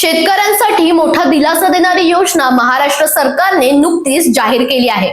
शेतकऱ्यांसाठी मोठा दिलासा देणारी योजना महाराष्ट्र सरकारने नुकतीच जाहीर केली आहे।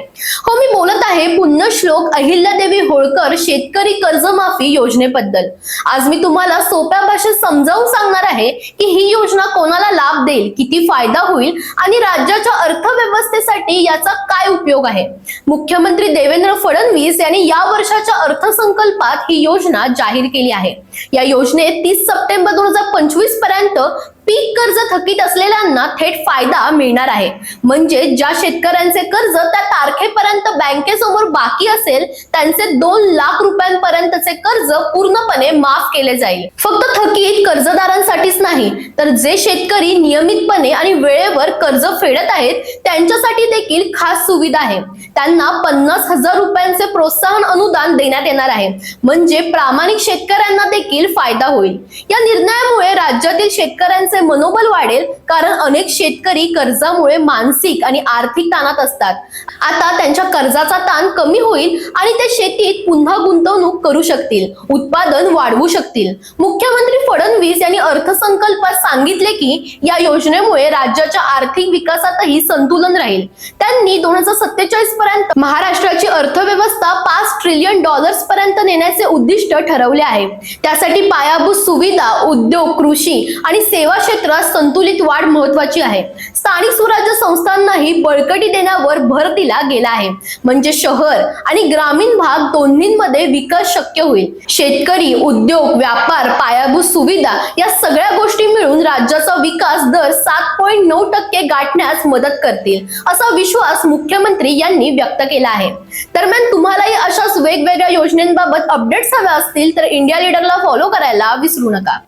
हो, मी बोलत आहे पुण्यश्लोक अहिल्यादेवी होळकर शेतकरी कर्जमाफी योजनेबद्दल। आज मी तुम्हाला सोप्या भाषेत समजावून सांगणार आहे की ही योजना कोणाला लाभ देईल, किती फायदा होईल आणि राज्याच्या अर्थव्यवस्थेसाठी याचा काय उपयोग आहे। मुख्यमंत्री देवेंद्र फडणवीस यांनी या वर्षाच्या अर्थसंकल्पात ही योजना जाहीर केली आहे। या योजनेत 30 सप्टेंबर 2025 पर्यंत पीक कर्ज थकीत असलेल्यांना थेट फायदा मिळणार आहे। म्हणजे ज्या शेतकऱ्यांचे कर्ज त्या तारखेपर्यंत बँकेसमोर बाकी असेल त्यांचे 2 लाख रुपयांपर्यंतचे कर्ज पूर्णपणे माफ केले जाईल। फक्त थकीत कर्जदारांसाठीच नाही तर जे शेतकरी नियमितपणे आणि वेळेवर कर्ज फेडत आहेत त्यांच्यासाठी देखील खास सुविधा आहे। त्यांना 50,000 रुपयांचे प्रोत्साहन अनुदान देण्यात येणार आहे। म्हणजे प्रामाणिक शेतकऱ्यांना देखील फायदा होईल। या निर्णयामुळे राज्यातील शेतकऱ्यांचे मनोबल वाढेल, कारण अनेक शेतकरी कर्जामुळे मानसिक आणि आर्थिक ताणात असतात। आता त्यांच्या कर्जाचा ताण कमी होईल आणि ते शेतीत पुन्हा गुंतवणूक करू शकतील, उत्पादन वाढवू शकतील। मुख्यमंत्री फडणवीस यांनी अर्थसंकल्पात सांगितले की या योजनेमुळे राज्याच्या आर्थिक विकासातही संतुलन राहील। त्यांनी 2047 पर्यंत महाराष्ट्राची अर्थव्यवस्था $5 ट्रिलियन पर्यंत नेण्याचे उद्दिष्ट ठरवले आहे। त्यासाठी पायाभूत सुविधा, उद्योग, कृषी आणि सेवा क्षेत्रात संतुलित वाढ महत्त्वाची आहे। स्थानिक स्वराज्य संस्थांनाही बळकटी देण्यावर भर दिला गेला आहे। म्हणजे शहर आणि ग्रामीण भाग दोन्हींमध्ये विकास शक्य होईल। शेतकरी, उद्योग, व्यापार, पायाभूत सुविधा या सगळ्या गोष्टी मिळून राज्याचा विकास दर 7.9% गाठण्यास मदत करतील, असा विश्वास मुख्यमंत्री यांनी व्यक्त केला आहे। दरम्यान तुम्हालाही अशाच वेगवेगळ्या योजनांबाबत अपडेट्स हवे असतील तर इंडिया लीडरला फॉलो करायला विसरू नका।